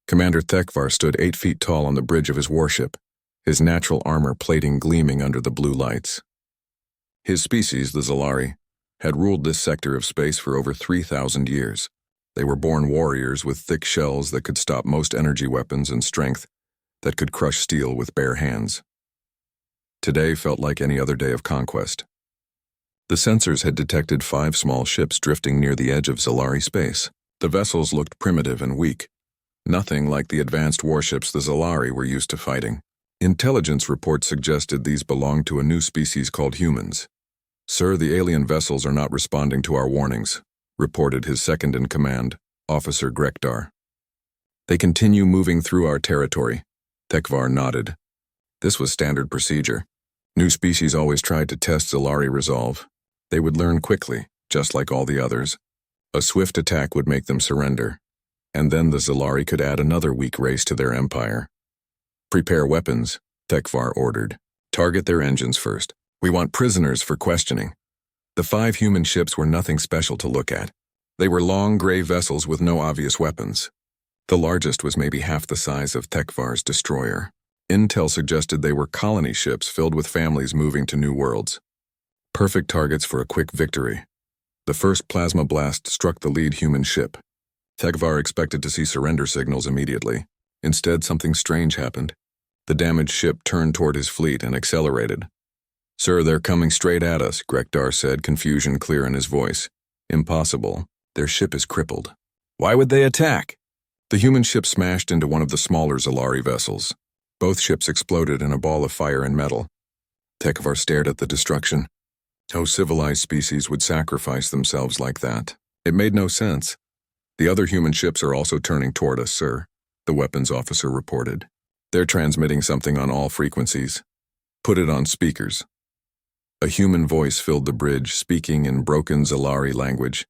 Commander Thekvar stood 8 feet tall on the bridge of his warship, his natural armor plating gleaming under the blue lights. His species, the Zalari, had ruled this sector of space for over 3,000 years. They were born warriors with thick shells that could stop most energy weapons and strength that could crush steel with bare hands. Today felt like any other day of conquest. The sensors had detected 5 small ships drifting near the edge of Zalari space. The vessels looked primitive and weak, nothing like the advanced warships the Zalari were used to fighting. Intelligence reports suggested these belonged to a new species called humans. "Sir, the alien vessels are not responding to our warnings," reported his second-in-command, Officer Grekdar. "They continue moving through our territory." Thekvar nodded. This was standard procedure. New species always tried to test Zalari resolve. They would learn quickly, just like all the others. A swift attack would make them surrender, and then the Zalari could add another weak race to their empire. "Prepare weapons," Thekvar ordered. "Target their engines first. We want prisoners for questioning." The 5 human ships were nothing special to look at. They were long gray vessels with no obvious weapons. The largest was maybe half the size of Thekvar's destroyer. Intel suggested they were colony ships filled with families moving to new worlds. Perfect targets for a quick victory. The first plasma blast struck the lead human ship. Thekvar expected to see surrender signals immediately. Instead, something strange happened. The damaged ship turned toward his fleet and accelerated. "Sir, they're coming straight at us," Grekdar said, confusion clear in his voice. "Impossible. Their ship is crippled." "Why would they attack?" The human ship smashed into one of the smaller Zalari vessels. Both ships exploded in a ball of fire and metal. Thekvar stared at the destruction. No civilized species would sacrifice themselves like that. It made no sense. "The other human ships are also turning toward us, sir," the weapons officer reported. "They're transmitting something on all frequencies. Put it on speakers." A human voice filled the bridge, speaking in broken Zalari language.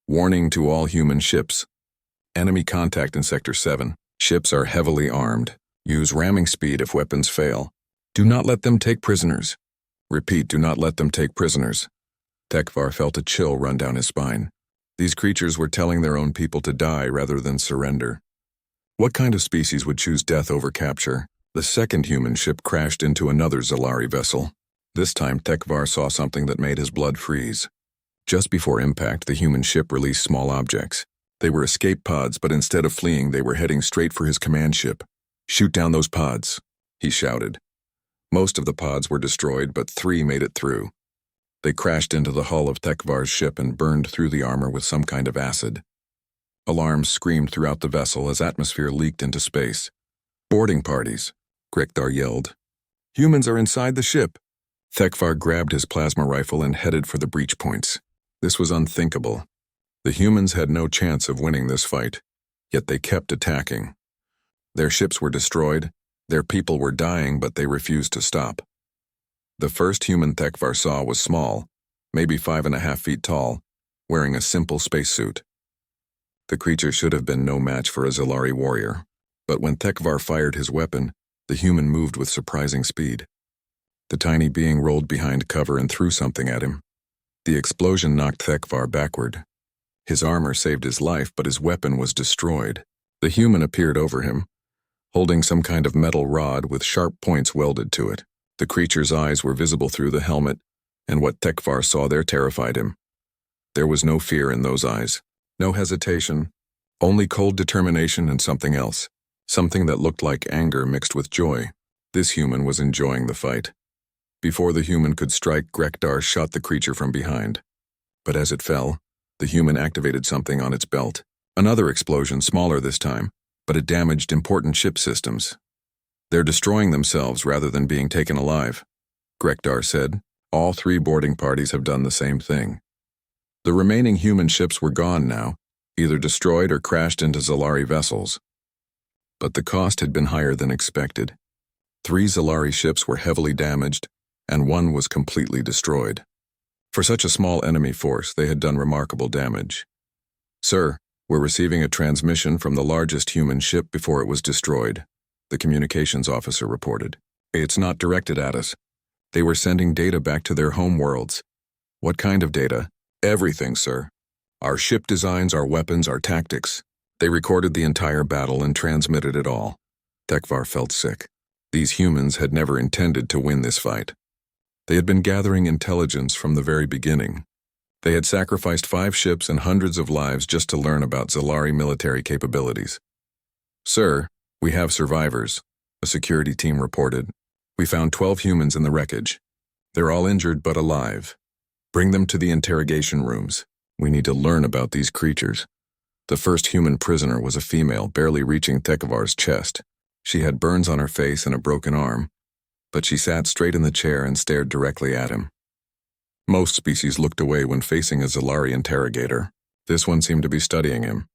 "Warning to all human ships. Enemy contact in Sector 7. Ships are heavily armed. Use ramming speed if weapons fail. Do not let them take prisoners. Repeat, do not let them take prisoners." Thekvar felt a chill run down his spine. These creatures were telling their own people to die rather than surrender. What kind of species would choose death over capture? The second human ship crashed into another Zalari vessel. This time, Thekvar saw something that made his blood freeze. Just before impact, the human ship released small objects. They were escape pods, but instead of fleeing, they were heading straight for his command ship. "Shoot down those pods," he shouted. Most of the pods were destroyed, but 3 made it through. They crashed into the hull of Thekvar's ship and burned through the armor with some kind of acid. Alarms screamed throughout the vessel as atmosphere leaked into space. "Boarding parties," Grekdar yelled. "Humans are inside the ship." Thekvar grabbed his plasma rifle and headed for the breach points. This was unthinkable. The humans had no chance of winning this fight, yet they kept attacking. Their ships were destroyed, their people were dying, but they refused to stop. The first human Thekvar saw was small, maybe 5.5 feet tall, wearing a simple spacesuit. The creature should have been no match for a Zalari warrior, but when Thekvar fired his weapon, the human moved with surprising speed. The tiny being rolled behind cover and threw something at him. The explosion knocked Thekvar backward. His armor saved his life, but his weapon was destroyed. The human appeared over him, holding some kind of metal rod with sharp points welded to it. The creature's eyes were visible through the helmet, and what Thekvar saw there terrified him. There was no fear in those eyes, no hesitation, only cold determination and something else, something that looked like anger mixed with joy. This human was enjoying the fight. Before the human could strike, Grekdar shot the creature from behind. But as it fell, the human activated something on its belt. Another explosion, smaller this time, but it damaged important ship systems. "They're destroying themselves rather than being taken alive," Grekdar said. "All 3 boarding parties have done the same thing." The remaining human ships were gone now, either destroyed or crashed into Zalari vessels. But the cost had been higher than expected. 3 Zalari ships were heavily damaged, and 1 was completely destroyed. For such a small enemy force, they had done remarkable damage. "Sir, we're receiving a transmission from the largest human ship before it was destroyed," the communications officer reported. "It's not directed at us. They were sending data back to their home worlds." "What kind of data?" "Everything, sir. Our ship designs, our weapons, our tactics. They recorded the entire battle and transmitted it all. Tekvar felt sick. These humans had never intended to win this fight. They had been gathering intelligence from the very beginning. They had sacrificed 5 ships and hundreds of lives just to learn about Zalari military capabilities. "Sir, we have survivors," a security team reported. "We found 12 humans in the wreckage. They're all injured but alive. Bring them to the interrogation rooms. We need to learn about these creatures." The first human prisoner was a female, barely reaching Tekvar's chest. She had burns on her face and a broken arm, but she sat straight in the chair and stared directly at him. Most species looked away when facing a Zalari interrogator. This one seemed to be studying him.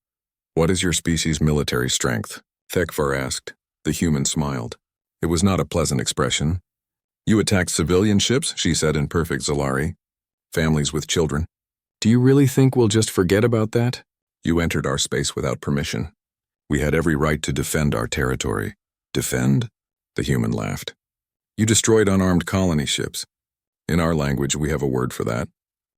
"What is your species' military strength?" Tekvar asked. The human smiled. It was not a pleasant expression. "You attacked civilian ships," she said in perfect Zalari. "Families with children. Do you really think we'll just forget about that? You entered our space without permission. We had every right to defend our territory." "Defend?" The human laughed. "You destroyed unarmed colony ships. In our language, we have a word for that.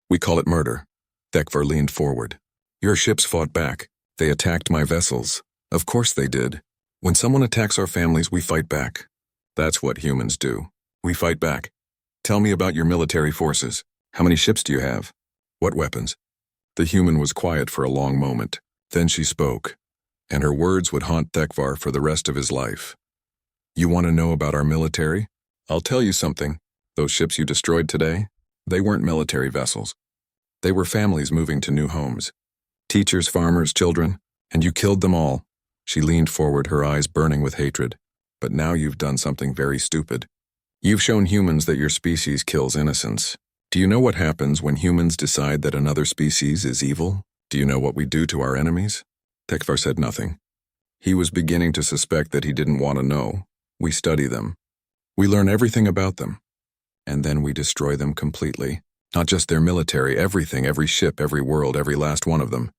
We call it murder." Tekvar leaned forward. "Your ships fought back. They attacked my vessels. Of course they did. When someone attacks our families, we fight back. That's what humans do. We fight back. Tell me about your military forces. How many ships do you have? What weapons?" The human was quiet for a long moment. Then she spoke, and her words would haunt Tekvar for the rest of his life. "You want to know about our military? I'll tell you something. Those ships you destroyed today, they weren't military vessels. They were families moving to new homes. Teachers, farmers, children, and you killed them all." She leaned forward, her eyes burning with hatred. "But now you've done something very stupid. You've shown humans that your species kills innocents. Do you know what happens when humans decide that another species is evil? Do you know what we do to our enemies?" Tekvar said nothing. He was beginning to suspect that he didn't want to know. "We study them. We learn everything about them. And then we destroy them completely. Not just their military, everything, every ship, every world, every last one of them."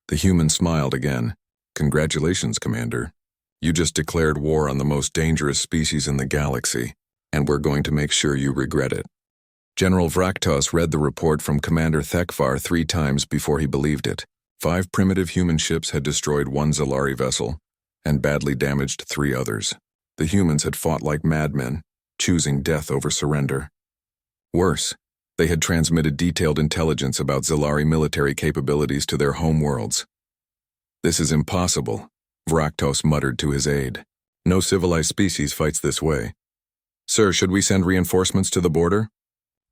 The human smiled again. "Congratulations, Commander. You just declared war on the most dangerous species in the galaxy, and we're going to make sure you regret it." General Vraktos read the report from Commander Tekvar 3 times before he believed it. 5 primitive human ships had destroyed 1 Zalari vessel, and badly damaged 3 others. The humans had fought like madmen, choosing death over surrender. Worse, they had transmitted detailed intelligence about Zalari military capabilities to their home worlds. "This is impossible," Vraktos muttered to his aide. "No civilized species fights this way." "Sir, should we send reinforcements to the border?"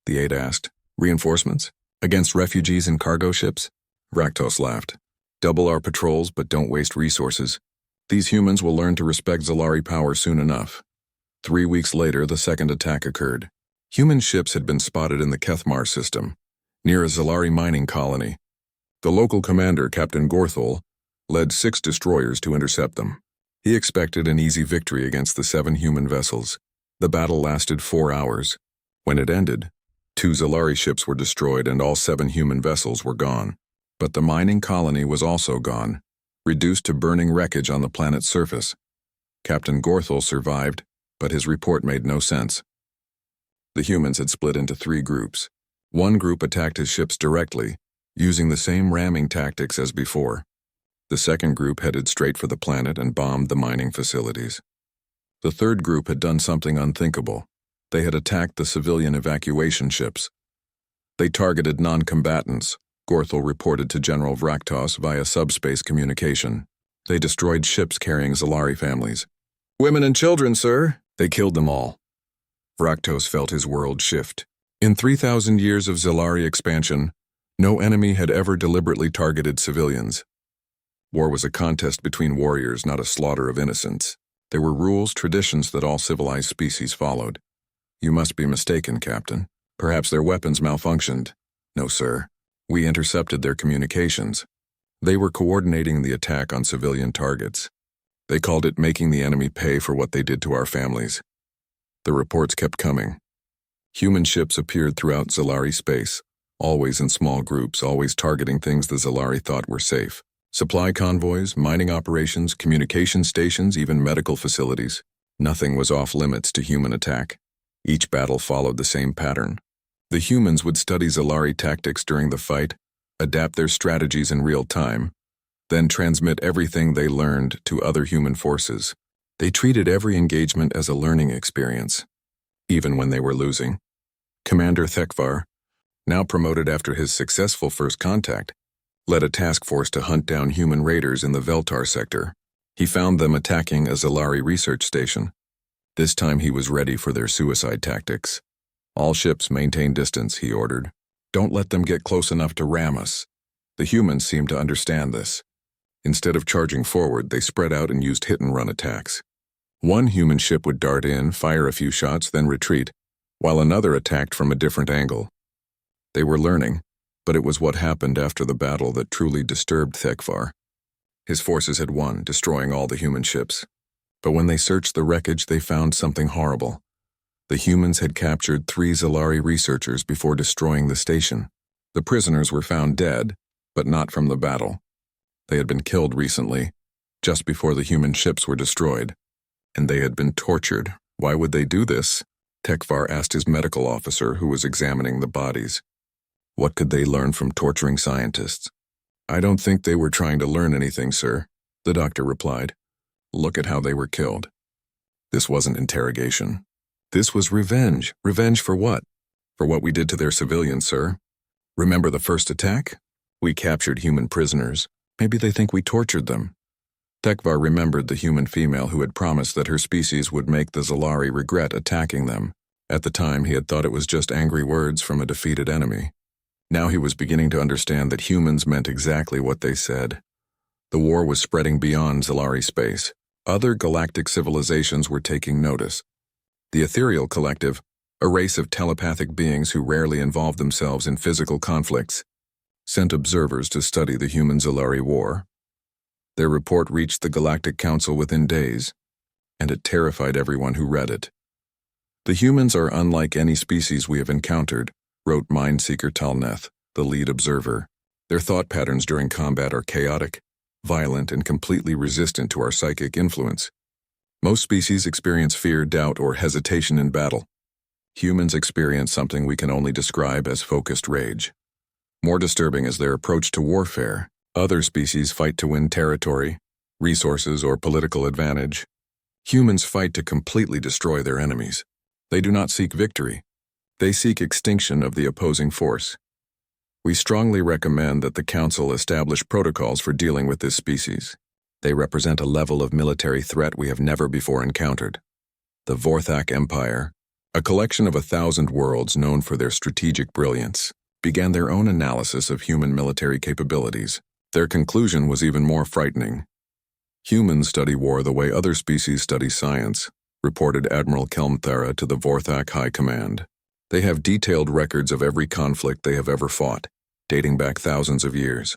the aide asked. "Reinforcements? Against refugees and cargo ships?" Vraktos laughed. "Double our patrols, but don't waste resources. These humans will learn to respect Zalari power soon enough." 3 weeks later, the second attack occurred. Human ships had been spotted in the Kethmar system, near a Zalari mining colony. The local commander, Captain Gorthol, led 6 destroyers to intercept them. He expected an easy victory against the 7 human vessels. The battle lasted 4 hours. When it ended, 2 Zalari ships were destroyed and all 7 human vessels were gone. But the mining colony was also gone, reduced to burning wreckage on the planet's surface. Captain Gorthol survived, but his report made no sense. The humans had split into 3 groups. One group attacked his ships directly, using the same ramming tactics as before. The second group headed straight for the planet and bombed the mining facilities. The third group had done something unthinkable. They had attacked the civilian evacuation ships. They targeted non-combatants, Gorthol reported to General Vraktos via subspace communication. They destroyed ships carrying Zalari families. "Women and children, sir!" They killed them all. Vraktos felt his world shift. In 3,000 years of Zalari expansion, no enemy had ever deliberately targeted civilians. War was a contest between warriors, not a slaughter of innocents. There were rules, traditions that all civilized species followed. "You must be mistaken, Captain. Perhaps their weapons malfunctioned." "No, sir. We intercepted their communications. They were coordinating the attack on civilian targets. They called it making the enemy pay for what they did to our families." The reports kept coming. Human ships appeared throughout Zalari space, always in small groups, always targeting things the Zalari thought were safe. Supply convoys, mining operations, communication stations, even medical facilities. Nothing was off limits to human attack. Each battle followed the same pattern. The humans would study Zalari tactics during the fight, adapt their strategies in real time, then transmit everything they learned to other human forces. They treated every engagement as a learning experience, even when they were losing. Commander Thekvar, now promoted after his successful first contact, led a task force to hunt down human raiders in the Veltar sector. He found them attacking a Zalari research station. This time he was ready for their suicide tactics. All ships maintain distance, he ordered. Don't let them get close enough to ram us. The humans seemed to understand this. Instead of charging forward, they spread out and used hit-and-run attacks. One human ship would dart in, fire a few shots, then retreat, while another attacked from a different angle. They were learning, but it was what happened after the battle that truly disturbed Thekvar. His forces had won, destroying all the human ships. But when they searched the wreckage, they found something horrible. The humans had captured 3 Zalari researchers before destroying the station. The prisoners were found dead, but not from the battle. They had been killed recently, just before the human ships were destroyed. And they had been tortured. Why would they do this? Thekvar asked his medical officer, who was examining the bodies. What could they learn from torturing scientists? I don't think they were trying to learn anything, sir, the doctor replied. Look at how they were killed. This wasn't interrogation. This was revenge. Revenge for what? For what we did to their civilians, sir. Remember the first attack? We captured human prisoners. Maybe they think we tortured them. Thekvar remembered the human female who had promised that her species would make the Zalari regret attacking them. At the time, he had thought it was just angry words from a defeated enemy. Now he was beginning to understand that humans meant exactly what they said. The war was spreading beyond Zalari space. Other galactic civilizations were taking notice. The Ethereal Collective, a race of telepathic beings who rarely involved themselves in physical conflicts, sent observers to study the human Zalari war. Their report reached the Galactic Council within days, and it terrified everyone who read it. The humans are unlike any species we have encountered, wrote Mindseeker Talneth, the lead observer. Their thought patterns during combat are chaotic, violent, and completely resistant to our psychic influence. Most species experience fear, doubt, or hesitation in battle. Humans experience something we can only describe as focused rage. More disturbing is their approach to warfare. Other species fight to win territory, resources, or political advantage. Humans fight to completely destroy their enemies. They do not seek victory. They seek extinction of the opposing force. We strongly recommend that the Council establish protocols for dealing with this species. They represent a level of military threat we have never before encountered. The Vorthak Empire, a collection of 1,000 worlds known for their strategic brilliance, began their own analysis of human military capabilities. Their conclusion was even more frightening. Humans study war the way other species study science, reported Admiral Kelmthera to the Vorthak High Command. They have detailed records of every conflict they have ever fought, dating back thousands of years.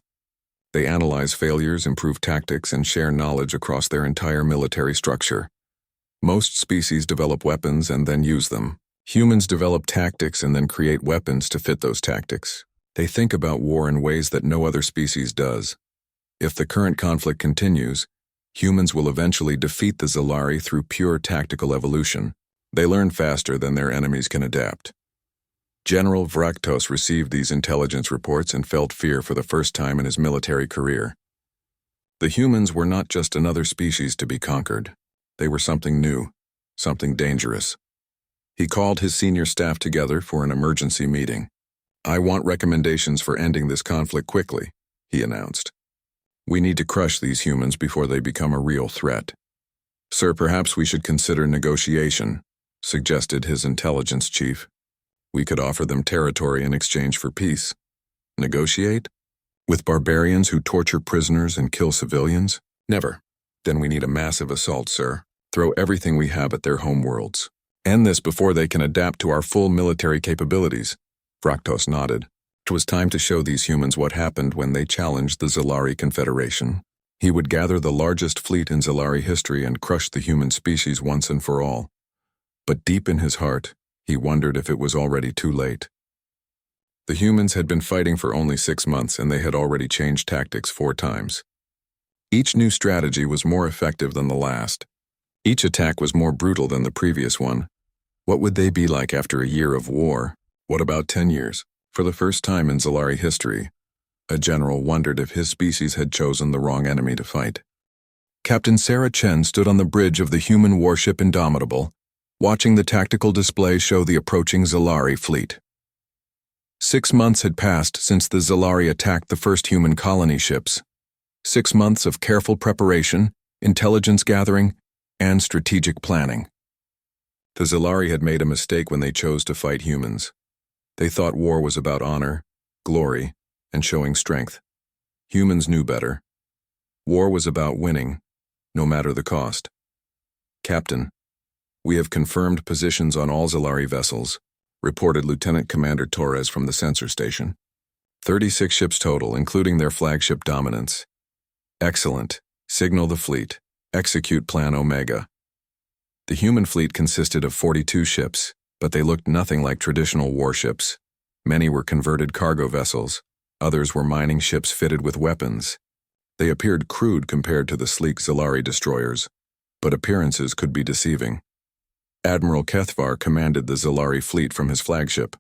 They analyze failures, improve tactics, and share knowledge across their entire military structure. Most species develop weapons and then use them. Humans develop tactics and then create weapons to fit those tactics. They think about war in ways that no other species does. If the current conflict continues, humans will eventually defeat the Zalari through pure tactical evolution. They learn faster than their enemies can adapt. General Vraktos received these intelligence reports and felt fear for the first time in his military career. The humans were not just another species to be conquered. They were something new, something dangerous. He called his senior staff together for an emergency meeting. I want recommendations for ending this conflict quickly, he announced. We need to crush these humans before they become a real threat. Sir, perhaps we should consider negotiation, suggested his intelligence chief. We could offer them territory in exchange for peace. Negotiate? With barbarians who torture prisoners and kill civilians? Never. Then we need a massive assault, sir. Throw everything we have at their homeworlds. End this before they can adapt to our full military capabilities. Vraktos nodded. It was time to show these humans what happened when they challenged the Zalari Confederation. He would gather the largest fleet in Zalari history and crush the human species once and for all. But deep in his heart, he wondered if it was already too late. The humans had been fighting for only 6 months and they had already changed tactics 4 times. Each new strategy was more effective than the last. Each attack was more brutal than the previous one. What would they be like after a year of war? What about 10 years? For the first time in Zalari history, A general wondered if his species had chosen the wrong enemy to fight. Captain Sarah Chen stood on the bridge of the human warship Indomitable, watching the tactical display show the approaching Zalari fleet. 6 months had passed since the Zalari attacked the first human colony ships. 6 months of careful preparation, intelligence gathering, and strategic planning. The Zalari had made a mistake when they chose to fight humans. They thought war was about honor, glory, and showing strength. Humans knew better. War was about winning, no matter the cost. Captain, we have confirmed positions on all Zalari vessels, reported Lieutenant Commander Torres from the sensor station. 36 ships total, including their flagship Dominance. Excellent. Signal the fleet. Execute Plan Omega. The human fleet consisted of 42 ships, but they looked nothing like traditional warships. Many were converted cargo vessels. Others were mining ships fitted with weapons. They appeared crude compared to the sleek Zalari destroyers, but appearances could be deceiving. Admiral Kethvar commanded the Zalari fleet from his flagship.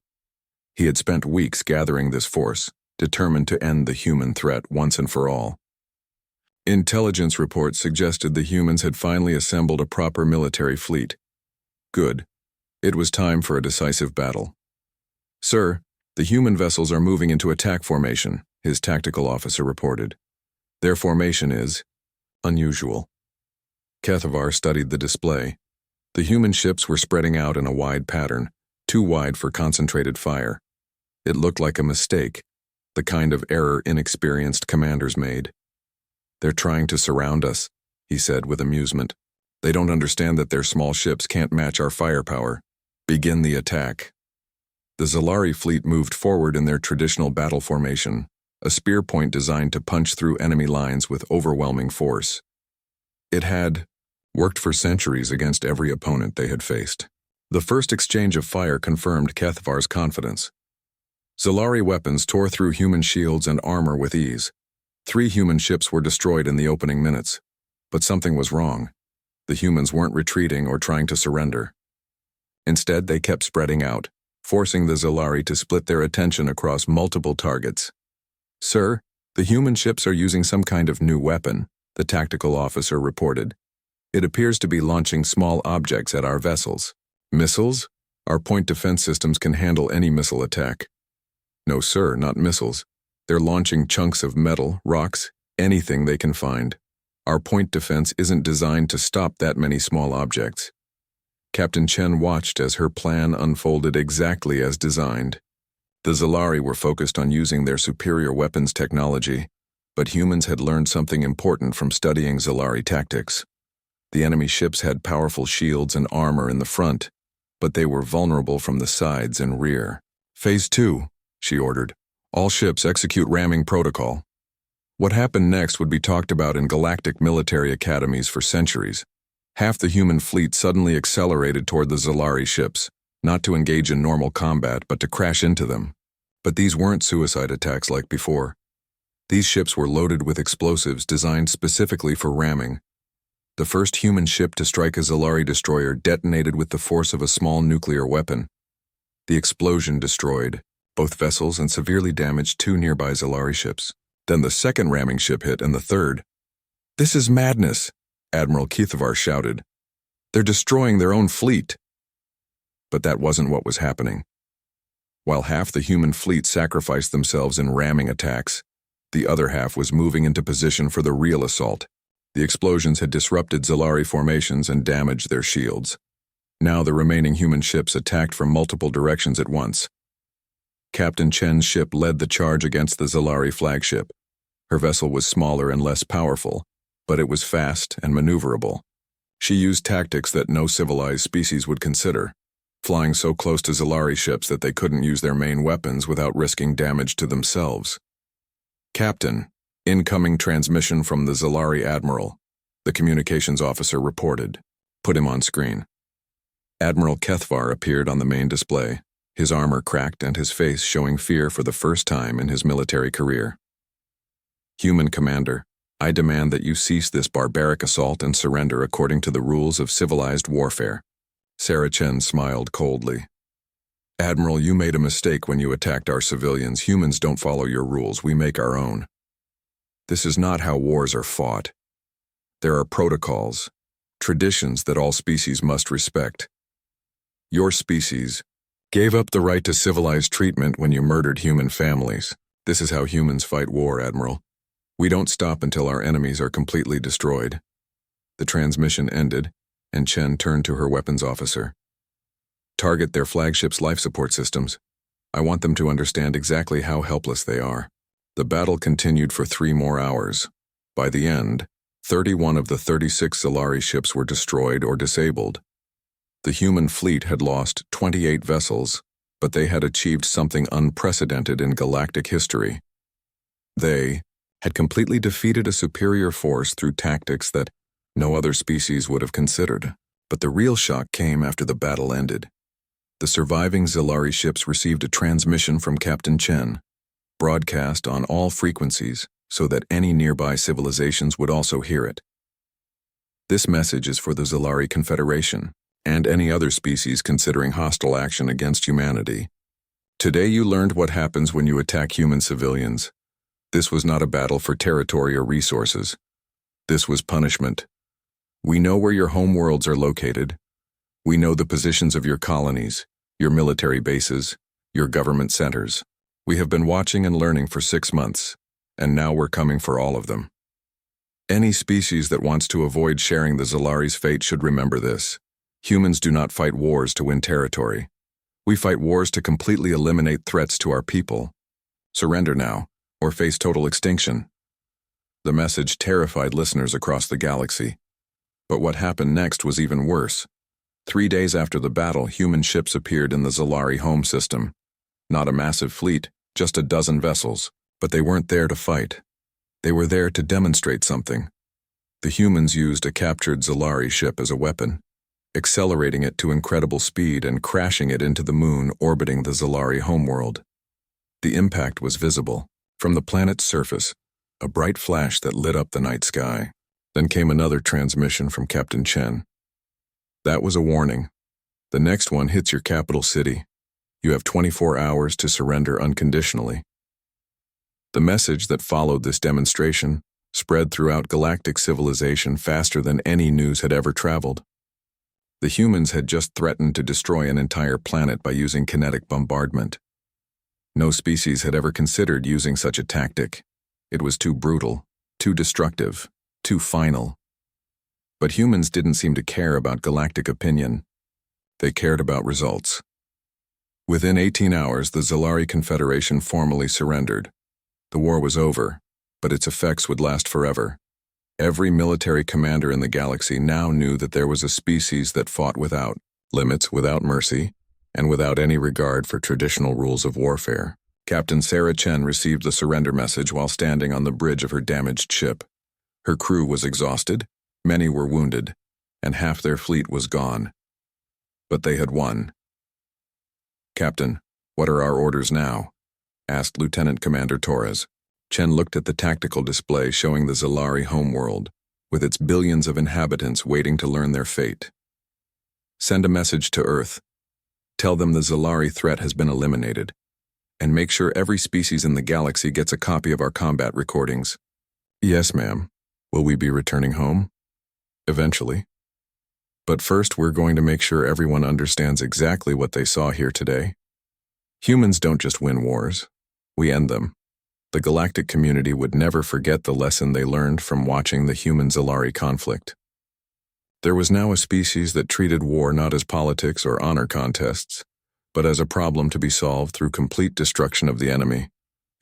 He had spent weeks gathering this force, determined to end the human threat once and for all. Intelligence reports suggested the humans had finally assembled a proper military fleet. Good. It was time for a decisive battle. Sir, the human vessels are moving into attack formation, his tactical officer reported. Their formation is unusual. Kethavar studied the display. The human ships were spreading out in a wide pattern, too wide for concentrated fire. It looked like a mistake, the kind of error inexperienced commanders made. They're trying to surround us, he said with amusement. They don't understand that their small ships can't match our firepower. Begin the attack. The Zalari fleet moved forward in their traditional battle formation, a spear point designed to punch through enemy lines with overwhelming force. It had worked for centuries against every opponent they had faced. The first exchange of fire confirmed Kethvar's confidence. Zalari weapons tore through human shields and armor with ease. 3 human ships were destroyed in the opening minutes, but something was wrong. The humans weren't retreating or trying to surrender. Instead, they kept spreading out, forcing the Zalari to split their attention across multiple targets. Sir, the human ships are using some kind of new weapon, the tactical officer reported. It appears to be launching small objects at our vessels. Missiles? Our point defense systems can handle any missile attack. No, sir, not missiles. They're launching chunks of metal, rocks, anything they can find. Our point defense isn't designed to stop that many small objects. Captain Chen watched as her plan unfolded exactly as designed. The Zalari were focused on using their superior weapons technology, but humans had learned something important from studying Zalari tactics. The enemy ships had powerful shields and armor in the front, but they were vulnerable from the sides and rear. Phase 2, she ordered. All ships execute ramming protocol. What happened next would be talked about in galactic military academies for centuries. Half the human fleet suddenly accelerated toward the Zalari ships, not to engage in normal combat, but to crash into them. But these weren't suicide attacks like before. These ships were loaded with explosives designed specifically for ramming. The first human ship to strike a Zalari destroyer detonated with the force of a small nuclear weapon. The explosion destroyed both vessels and severely damaged 2 nearby Zalari ships. Then the second ramming ship hit and the third. This is madness, Admiral Kethavar shouted. They're destroying their own fleet. But that wasn't what was happening. While half the human fleet sacrificed themselves in ramming attacks, the other half was moving into position for the real assault. The explosions had disrupted Zalari formations and damaged their shields. Now the remaining human ships attacked from multiple directions at once. Captain Chen's ship led the charge against the Zalari flagship. Her vessel was smaller and less powerful, but it was fast and maneuverable. She used tactics that no civilized species would consider, flying so close to Zalari ships that they couldn't use their main weapons without risking damage to themselves. Captain, incoming transmission from the Zalari Admiral, the communications officer reported. Put him on screen. Admiral Kethvar appeared on the main display, his armor cracked and his face showing fear for the first time in his military career. Human Commander, I demand that you cease this barbaric assault and surrender according to the rules of civilized warfare. Sarah Chen smiled coldly. Admiral, you made a mistake when you attacked our civilians. Humans don't follow your rules. We make our own. This is not how wars are fought. There are protocols, traditions that all species must respect. Your species gave up the right to civilized treatment when you murdered human families. This is how humans fight war, Admiral. We don't stop until our enemies are completely destroyed. The transmission ended, and Chen turned to her weapons officer. Target their flagship's life support systems. I want them to understand exactly how helpless they are. The battle continued for 3 more hours. By the end, 31 of the 36 Zalari ships were destroyed or disabled. The human fleet had lost 28 vessels, but they had achieved something unprecedented in galactic history. They had completely defeated a superior force through tactics that no other species would have considered. But the real shock came after the battle ended. The surviving Zalari ships received a transmission from Captain Chen, broadcast on all frequencies so that any nearby civilizations would also hear it. This message is for the Zalari Confederation and any other species considering hostile action against humanity. Today you learned what happens when you attack human civilians. This was not a battle for territory or resources. This was punishment. We know where your homeworlds are located. We know the positions of your colonies, your military bases, your government centers. We have been watching and learning for 6 months, and now we're coming for all of them. Any species that wants to avoid sharing the Zalari's fate should remember this. Humans do not fight wars to win territory. We fight wars to completely eliminate threats to our people. Surrender now, or face total extinction. The message terrified listeners across the galaxy. But what happened next was even worse. 3 days after the battle, human ships appeared in the Zalari home system. Not a massive fleet, just a dozen vessels. But they weren't there to fight. They were there to demonstrate something. The humans used a captured Zalari ship as a weapon, accelerating it to incredible speed and crashing it into the moon orbiting the Zalari homeworld. The impact was visible. From the planet's surface, a bright flash that lit up the night sky. Then came another transmission from Captain Chen. That was a warning. The next one hits your capital city. You have 24 hours to surrender unconditionally. The message that followed this demonstration spread throughout galactic civilization faster than any news had ever traveled. The humans had just threatened to destroy an entire planet by using kinetic bombardment. No species had ever considered using such a tactic. It was too brutal, too destructive, too final. But humans didn't seem to care about galactic opinion. They cared about results. Within 18 hours, the Zalari Confederation formally surrendered. The war was over, but its effects would last forever. Every military commander in the galaxy now knew that there was a species that fought without limits, without mercy, and without any regard for traditional rules of warfare. Captain Sarah Chen received the surrender message while standing on the bridge of her damaged ship. Her crew was exhausted, many were wounded, and half their fleet was gone. But they had won. "Captain, what are our orders now?" asked Lieutenant Commander Torres. Chen looked at the tactical display showing the Zalari homeworld, with its billions of inhabitants waiting to learn their fate. "Send a message to Earth. Tell them the Zalari threat has been eliminated. And make sure every species in the galaxy gets a copy of our combat recordings." "Yes, ma'am. Will we be returning home?" "Eventually. But first we're going to make sure everyone understands exactly what they saw here today. Humans don't just win wars. We end them. The galactic community would never forget the lesson they learned from watching the human-Zalari conflict. There was now a species that treated war not as politics or honor contests, but as a problem to be solved through complete destruction of the enemy,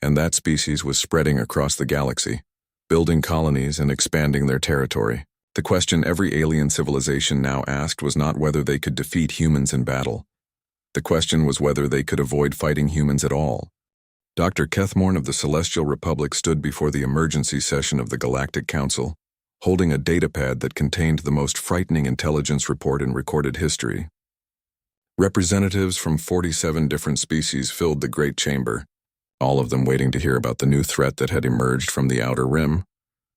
and that species was spreading across the galaxy, building colonies and expanding their territory. The question every alien civilization now asked was not whether they could defeat humans in battle. The question was whether they could avoid fighting humans at all. Dr. Kethmorn of the Celestial Republic stood before the emergency session of the Galactic Council, holding a datapad that contained the most frightening intelligence report in recorded history. Representatives from 47 different species filled the great chamber, all of them waiting to hear about the new threat that had emerged from the Outer Rim.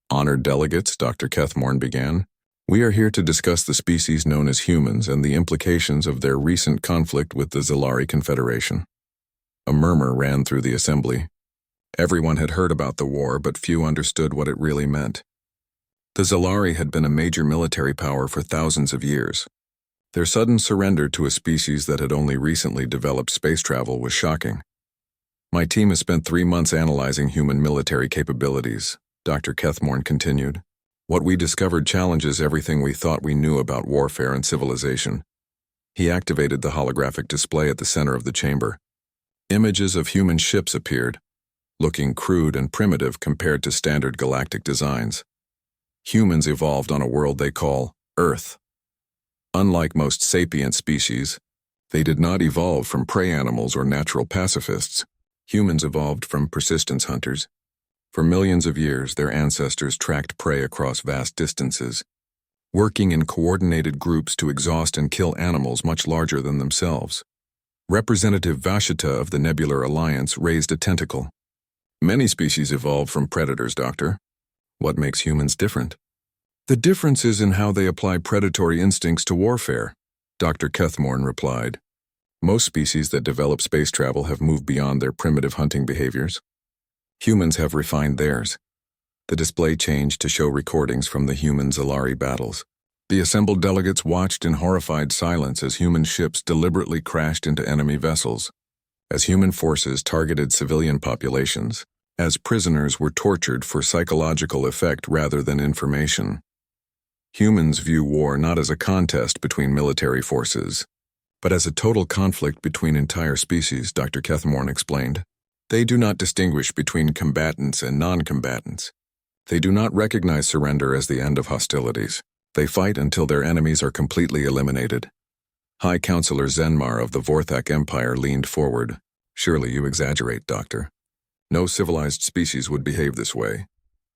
"Honored delegates," Dr. Kethmorn began, We are here to discuss the species known as humans and the implications of their recent conflict with the Zalari Confederation. A murmur ran through the assembly. Everyone had heard about the war, but few understood what it really meant. The Zalari had been a major military power for thousands of years. Their sudden surrender to a species that had only recently developed space travel was shocking. My team has spent 3 months analyzing human military capabilities, Dr. Kethmorn continued. What we discovered challenges everything we thought we knew about warfare and civilization. He activated the holographic display at the center of the chamber. Images of human ships appeared, looking crude and primitive compared to standard galactic designs. Humans evolved on a world they call Earth. Unlike most sapient species, they did not evolve from prey animals or natural pacifists. Humans evolved from persistence hunters. For millions of years, their ancestors tracked prey across vast distances, working in coordinated groups to exhaust and kill animals much larger than themselves. Representative Vashita of the Nebular Alliance raised a tentacle. Many species evolved from predators, Doctor. What makes humans different? The difference is in how they apply predatory instincts to warfare, Dr. Kethmorn replied. Most species that develop space travel have moved beyond their primitive hunting behaviors. Humans have refined theirs. The display changed to show recordings from the human-Zalari battles. The assembled delegates watched in horrified silence as human ships deliberately crashed into enemy vessels, as human forces targeted civilian populations, as prisoners were tortured for psychological effect rather than information. Humans view war not as a contest between military forces, but as a total conflict between entire species, Dr. Kethmorn explained. They do not distinguish between combatants and non-combatants. They do not recognize surrender as the end of hostilities. They fight until their enemies are completely eliminated. High Counselor Zenmar of the Vorthak Empire leaned forward. Surely you exaggerate, Doctor. No civilized species would behave this way.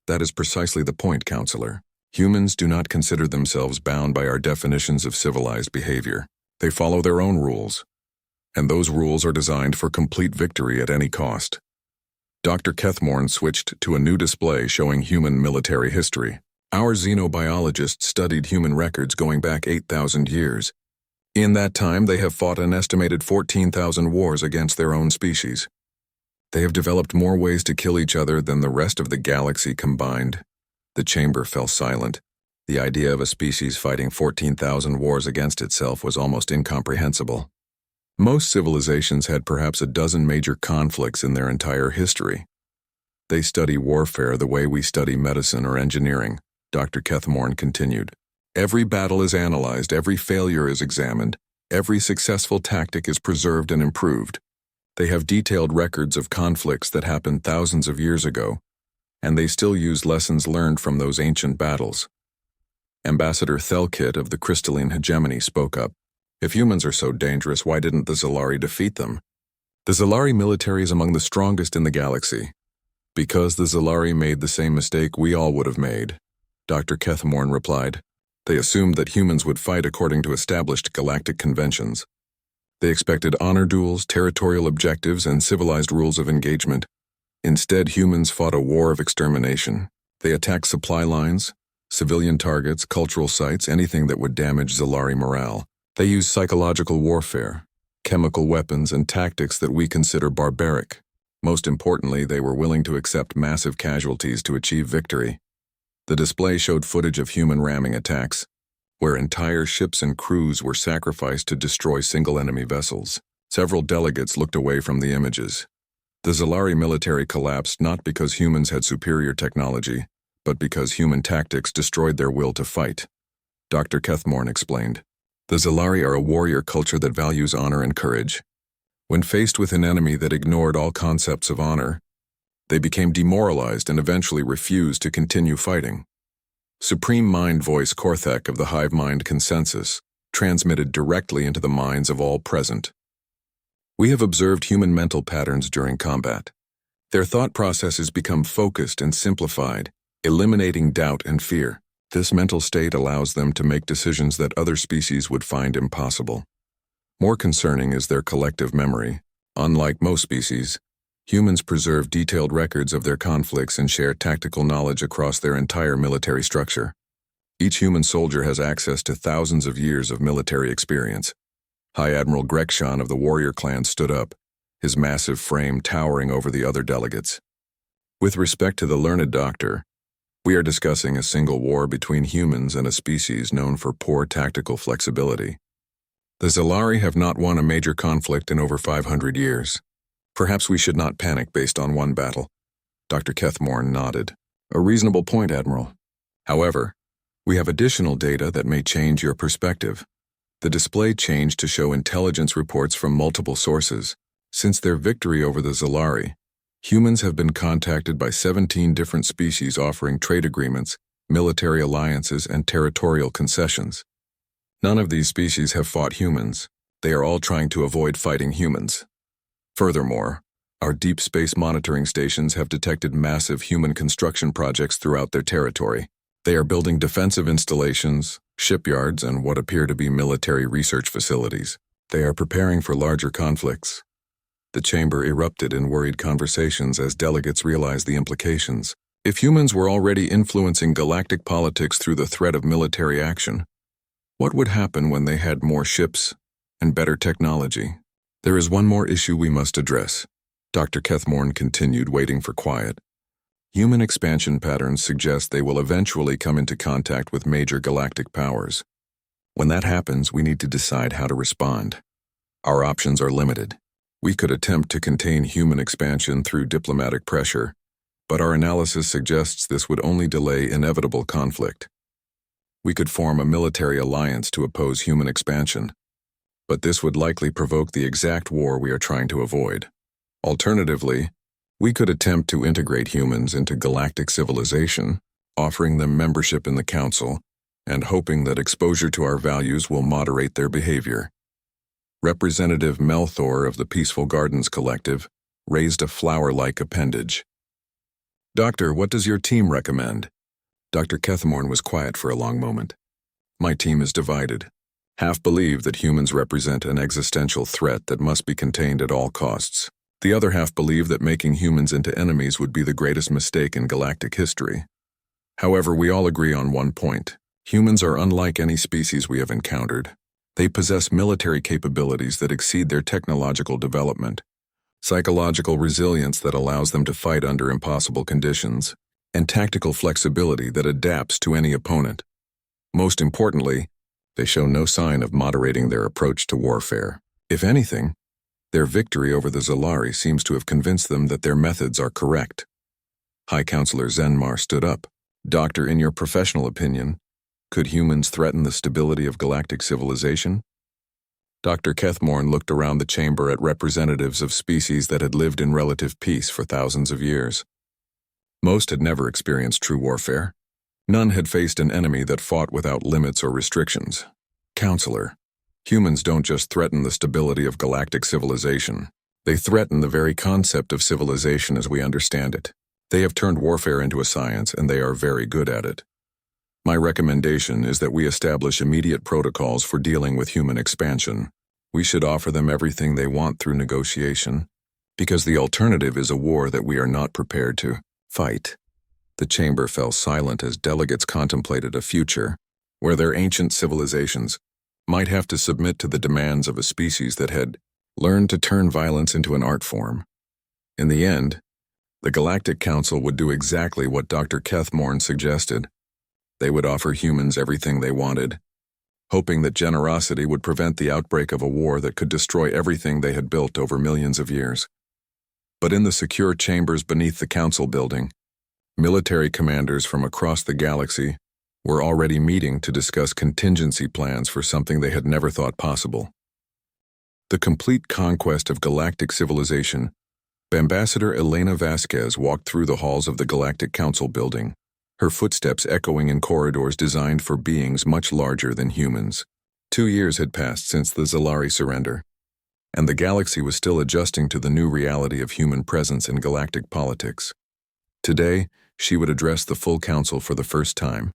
That is precisely the point, Counselor. Humans do not consider themselves bound by our definitions of civilized behavior. They follow their own rules, and those rules are designed for complete victory at any cost. Dr. Kethmorn switched to a new display showing human military history. Our xenobiologists studied human records going back 8,000 years. In that time, they have fought an estimated 14,000 wars against their own species. They have developed more ways to kill each other than the rest of the galaxy combined. The chamber fell silent. The idea of a species fighting 14,000 wars against itself was almost incomprehensible. Most civilizations had perhaps a dozen major conflicts in their entire history. They study warfare the way we study medicine or engineering, Dr. Kethmorn continued. Every battle is analyzed, every failure is examined, every successful tactic is preserved and improved. They have detailed records of conflicts that happened thousands of years ago, and they still use lessons learned from those ancient battles. Ambassador Thelkit of the Crystalline Hegemony spoke up. If humans are so dangerous, why didn't the Zalari defeat them? The Zalari military is among the strongest in the galaxy. Because the Zalari made the same mistake we all would have made, Dr. Kethmorn replied. They assumed that humans would fight according to established galactic conventions. They expected honor duels, territorial objectives, and civilized rules of engagement. Instead, humans fought a war of extermination. They attacked supply lines, civilian targets, cultural sites, anything that would damage Zalari morale. They used psychological warfare, chemical weapons, and tactics that we consider barbaric. Most importantly, they were willing to accept massive casualties to achieve victory. The display showed footage of human ramming attacks, where entire ships and crews were sacrificed to destroy single enemy vessels. Several delegates looked away from the images. The Zalari military collapsed not because humans had superior technology, but because human tactics destroyed their will to fight. Dr. Kethmorn explained. The Zalari are a warrior culture that values honor and courage. When faced with an enemy that ignored all concepts of honor, they became demoralized and eventually refused to continue fighting. Supreme Mind Voice Korthek of the Hive Mind Consensus transmitted directly into the minds of all present. We have observed human mental patterns during combat. Their thought processes become focused and simplified, eliminating doubt and fear. This mental state allows them to make decisions that other species would find impossible. More concerning is their collective memory. Unlike most species, humans preserve detailed records of their conflicts and share tactical knowledge across their entire military structure. Each human soldier has access to thousands of years of military experience. High Admiral Grekshan of the warrior clan stood up, his massive frame towering over the other delegates. With respect to the learned doctor, we are discussing a single war between humans and a species known for poor tactical flexibility. The Zalari have not won a major conflict in over 500 years. Perhaps we should not panic based on one battle. Dr. Kethmorn nodded. A reasonable point, Admiral. However, we have additional data that may change your perspective. The display changed to show intelligence reports from multiple sources. Since their victory over the Zalari, humans have been contacted by 17 different species offering trade agreements, military alliances, and territorial concessions. None of these species have fought humans. They are all trying to avoid fighting humans. Furthermore, our deep space monitoring stations have detected massive human construction projects throughout their territory. They are building defensive installations, shipyards, and what appear to be military research facilities. They are preparing for larger conflicts. The chamber erupted in worried conversations as delegates realized the implications. If humans were already influencing galactic politics through the threat of military action, what would happen when they had more ships and better technology? There is one more issue we must address. Dr. Kethmorn continued, waiting for quiet. Human expansion patterns suggest they will eventually come into contact with major galactic powers. When that happens, we need to decide how to respond. Our options are limited. We could attempt to contain human expansion through diplomatic pressure, but our analysis suggests this would only delay inevitable conflict. We could form a military alliance to oppose human expansion, but this would likely provoke the exact war we are trying to avoid. Alternatively, we could attempt to integrate humans into galactic civilization, offering them membership in the Council, and hoping that exposure to our values will moderate their behavior. Representative Melthor of the Peaceful Gardens Collective raised a flower-like appendage. Doctor, what does your team recommend? Dr. Kethmorn was quiet for a long moment. My team is divided. Half believe that humans represent an existential threat that must be contained at all costs. The other half believe that making humans into enemies would be the greatest mistake in galactic history. However, we all agree on one point. Humans are unlike any species we have encountered. They possess military capabilities that exceed their technological development, psychological resilience that allows them to fight under impossible conditions, and tactical flexibility that adapts to any opponent. Most importantly, they show no sign of moderating their approach to warfare. If anything, their victory over the Zalari seems to have convinced them that their methods are correct. High Counselor Zenmar stood up. Doctor, in your professional opinion, could humans threaten the stability of galactic civilization? Dr. Kethmorn looked around the chamber at representatives of species that had lived in relative peace for thousands of years. Most had never experienced true warfare. None had faced an enemy that fought without limits or restrictions. Counselor, humans don't just threaten the stability of galactic civilization. They threaten the very concept of civilization as we understand it. They have turned warfare into a science, and they are very good at it. My recommendation is that we establish immediate protocols for dealing with human expansion. We should offer them everything they want through negotiation, because the alternative is a war that we are not prepared to fight. The chamber fell silent as delegates contemplated a future where their ancient civilizations might have to submit to the demands of a species that had learned to turn violence into an art form. In the end, the Galactic Council would do exactly what Dr. Kethmorn suggested. They would offer humans everything they wanted, hoping that generosity would prevent the outbreak of a war that could destroy everything they had built over millions of years. But in the secure chambers beneath the council building, military commanders from across the galaxy were already meeting to discuss contingency plans for something they had never thought possible. The complete conquest of galactic civilization. Ambassador Elena Vasquez walked through the halls of the Galactic Council building, her footsteps echoing in corridors designed for beings much larger than humans. 2 years had passed since the Zalari surrender, and the galaxy was still adjusting to the new reality of human presence in galactic politics. Today, she would address the full council for the first time,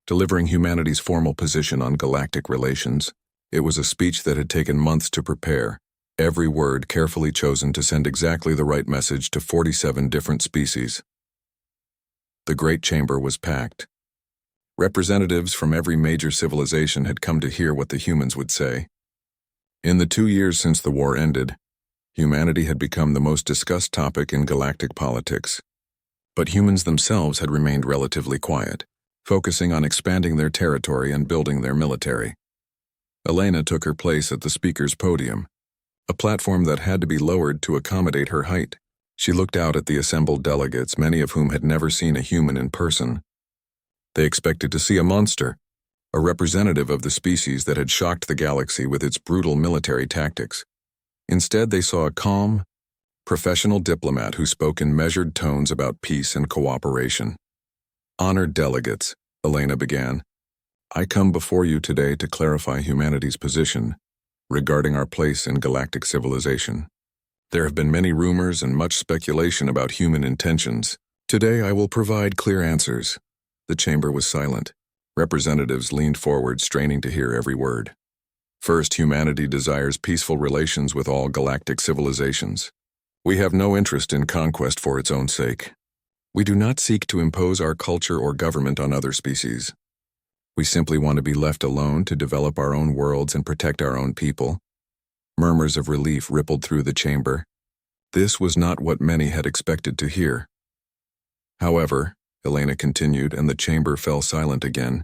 delivering humanity's formal position on galactic relations. It was a speech that had taken months to prepare, every word carefully chosen to send exactly the right message to 47 different species. The great chamber was packed. Representatives from every major civilization had come to hear what the humans would say. In the 2 years since the war ended, humanity had become the most discussed topic in galactic politics. But humans themselves had remained relatively quiet, focusing on expanding their territory and building their military. Elena took her place at the speaker's podium, a platform that had to be lowered to accommodate her height. She looked out at the assembled delegates, many of whom had never seen a human in person. They expected to see a monster, a representative of the species that had shocked the galaxy with its brutal military tactics. Instead, they saw a calm, professional diplomat who spoke in measured tones about peace and cooperation. "Honored delegates," Elena began, "I come before you today to clarify humanity's position regarding our place in galactic civilization. There have been many rumors and much speculation about human intentions. Today I will provide clear answers." The chamber was silent. Representatives leaned forward, straining to hear every word. "First, humanity desires peaceful relations with all galactic civilizations. We have no interest in conquest for its own sake. We do not seek to impose our culture or government on other species. We simply want to be left alone to develop our own worlds and protect our own people." Murmurs of relief rippled through the chamber. This was not what many had expected to hear. "However," Elena continued, and the chamber fell silent again,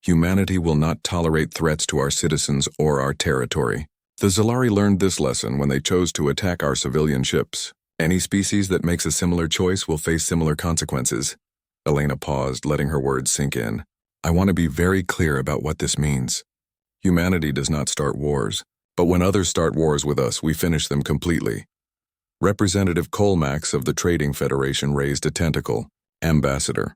"humanity will not tolerate threats to our citizens or our territory. The Zalari learned this lesson when they chose to attack our civilian ships. Any species that makes a similar choice will face similar consequences." Elena paused, letting her words sink in. "I want to be very clear about what this means. Humanity does not start wars, but when others start wars with us, we finish them completely." Representative Colmax of the Trading Federation raised a tentacle. "Ambassador,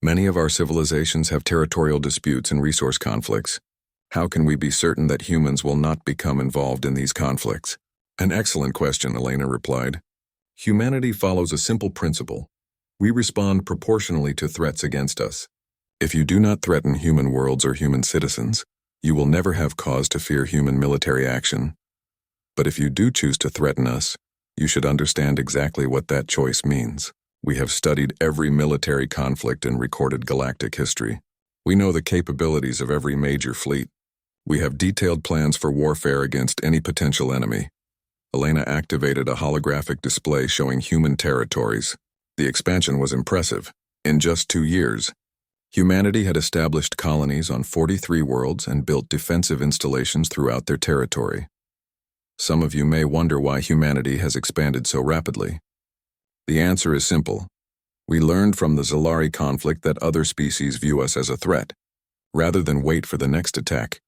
many of our civilizations have territorial disputes and resource conflicts. How can we be certain that humans will not become involved in these conflicts?" "An excellent question," Elena replied. "Humanity follows a simple principle. We respond proportionally to threats against us. If you do not threaten human worlds or human citizens, you will never have cause to fear human military action. But if you do choose to threaten us, you should understand exactly what that choice means. We have studied every military conflict in recorded galactic history. We know the capabilities of every major fleet. We have detailed plans for warfare against any potential enemy." Elena activated a holographic display showing human territories. The expansion was impressive. In just 2 years, humanity had established colonies on 43 worlds and built defensive installations throughout their territory. Some of you may wonder why humanity has expanded so rapidly. The answer is simple. We learned from the Zalari conflict that other species view us as a threat. Rather than wait for the next attack,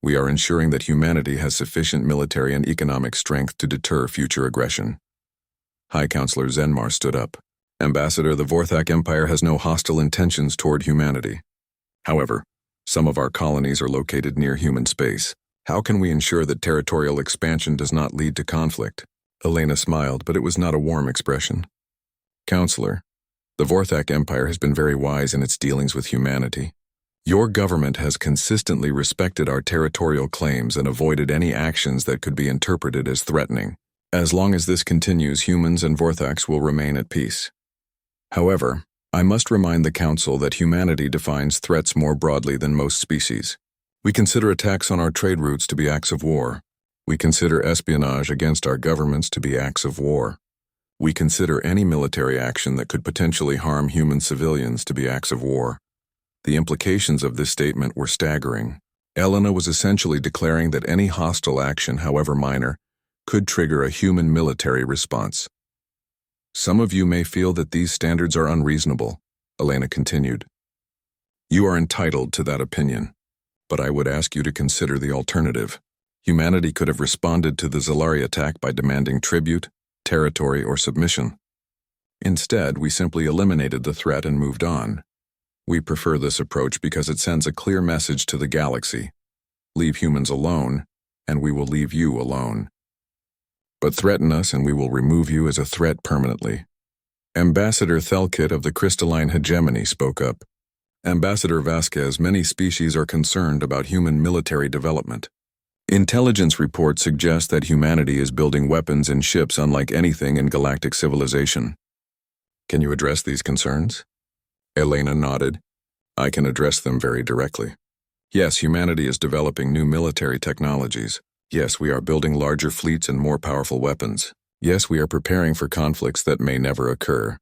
we are ensuring that humanity has sufficient military and economic strength to deter future aggression. High Counselor Zenmar stood up. "Ambassador, the Vorthak Empire has no hostile intentions toward humanity. However, some of our colonies are located near human space. How can we ensure that territorial expansion does not lead to conflict?" Elena smiled, but it was not a warm expression. "Counselor, the Vorthak Empire has been very wise in its dealings with humanity. Your government has consistently respected our territorial claims and avoided any actions that could be interpreted as threatening. As long as this continues, humans and Vorthaks will remain at peace. However, I must remind the Council that humanity defines threats more broadly than most species. We consider attacks on our trade routes to be acts of war. We consider espionage against our governments to be acts of war. We consider any military action that could potentially harm human civilians to be acts of war." The implications of this statement were staggering. Elena was essentially declaring that any hostile action, however minor, could trigger a human military response. "Some of you may feel that these standards are unreasonable," Elena continued. "You are entitled to that opinion, but I would ask you to consider the alternative. Humanity could have responded to the Zalari attack by demanding tribute, territory, or submission. Instead, we simply eliminated the threat and moved on. We prefer this approach because it sends a clear message to the galaxy. Leave humans alone, and we will leave you alone. But threaten us and we will remove you as a threat permanently." Ambassador Thelkit of the Crystalline Hegemony spoke up. "Ambassador Vasquez, many species are concerned about human military development. Intelligence reports suggest that humanity is building weapons and ships unlike anything in galactic civilization. Can you address these concerns?" Elena nodded. I can address them very directly. Yes, humanity is developing new military technologies. Yes, we are building larger fleets and more powerful weapons. Yes, we are preparing for conflicts that may never occur.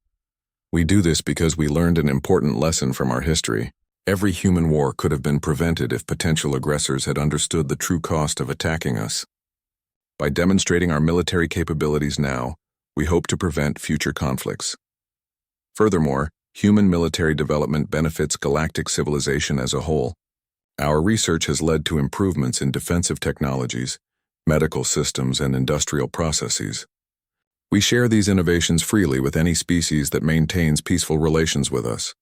We do this because we learned an important lesson from our history. Every human war could have been prevented if potential aggressors had understood the true cost of attacking us. By demonstrating our military capabilities now, we hope to prevent future conflicts. Furthermore, human military development benefits galactic civilization as a whole. Our research has led to improvements in defensive technologies, medical systems, and industrial processes. We share these innovations freely with any species that maintains peaceful relations with us.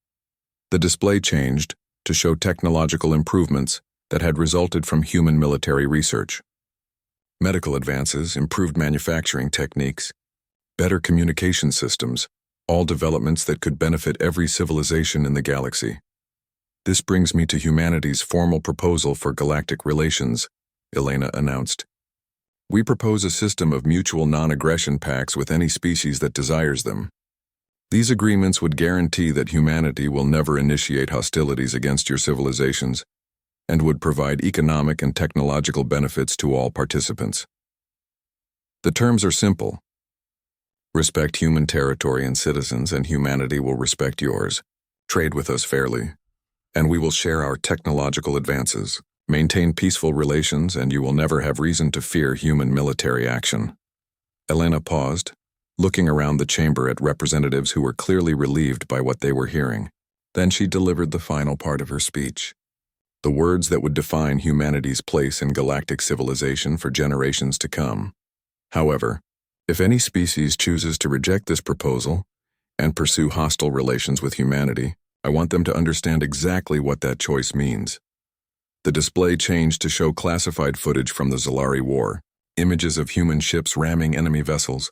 The display changed to show technological improvements that had resulted from human military research. Medical advances, improved manufacturing techniques, better communication systems, all developments that could benefit every civilization in the galaxy. This brings me to humanity's formal proposal for galactic relations, Elena announced. We propose a system of mutual non-aggression pacts with any species that desires them. These agreements would guarantee that humanity will never initiate hostilities against your civilizations and would provide economic and technological benefits to all participants. The terms are simple. Respect human territory and citizens, and humanity will respect yours. Trade with us fairly, and we will share our technological advances. Maintain peaceful relations, and you will never have reason to fear human military action. Elena paused, looking around the chamber at representatives who were clearly relieved by what they were hearing. Then she delivered the final part of her speech. The words that would define humanity's place in galactic civilization for generations to come. However, if any species chooses to reject this proposal and pursue hostile relations with humanity, I want them to understand exactly what that choice means. The display changed to show classified footage from the HFY War, images of human ships ramming enemy vessels,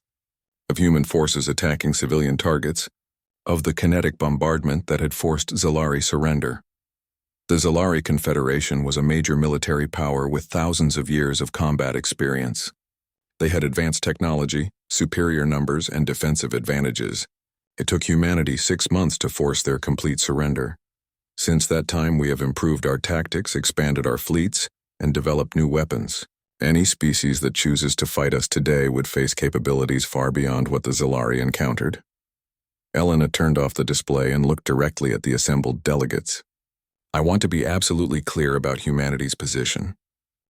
of human forces attacking civilian targets, of the kinetic bombardment that had forced HFY surrender. The HFY Confederation was a major military power with thousands of years of combat experience. They had advanced technology, superior numbers, and defensive advantages. It took humanity 6 months to force their complete surrender. Since that time, we have improved our tactics, expanded our fleets, and developed new weapons. Any species that chooses to fight us today would face capabilities far beyond what the HFY encountered. Elena turned off the display and looked directly at the assembled delegates. I want to be absolutely clear about humanity's position.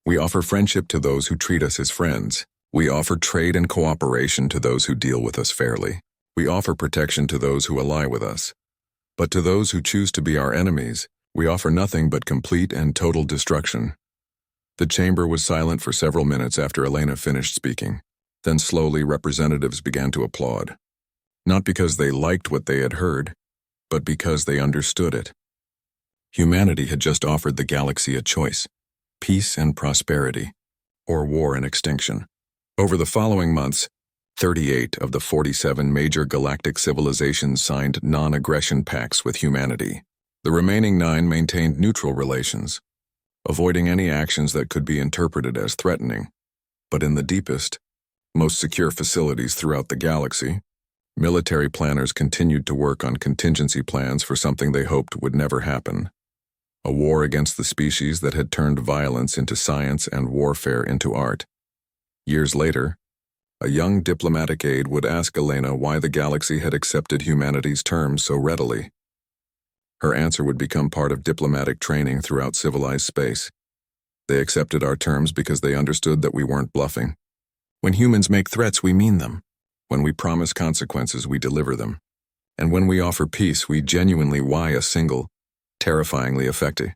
We offer friendship to those who treat us as friends. We offer trade and cooperation to those who deal with us fairly. We offer protection to those who ally with us. But to those who choose to be our enemies, we offer nothing but complete and total destruction. The chamber was silent for several minutes after Elena finished speaking. Then slowly representatives began to applaud. Not because they liked what they had heard, but because they understood it. Humanity had just offered the galaxy a choice: peace and prosperity, or war and extinction. Over the following months, 38 of the 47 major galactic civilizations signed non-aggression pacts with humanity. The remaining 9 maintained neutral relations, avoiding any actions that could be interpreted as threatening. But in the deepest, most secure facilities throughout the galaxy, military planners continued to work on contingency plans for something they hoped would never happen: a war against the species that had turned violence into science and warfare into art. Years later, a young diplomatic aide would ask Elena why the galaxy had accepted humanity's terms so readily. Her answer would become part of diplomatic training throughout civilized space. They accepted our terms because they understood that we weren't bluffing. When humans make threats, we mean them. When we promise consequences, we deliver them. And when we offer peace, we genuinely why a single, terrifyingly effective.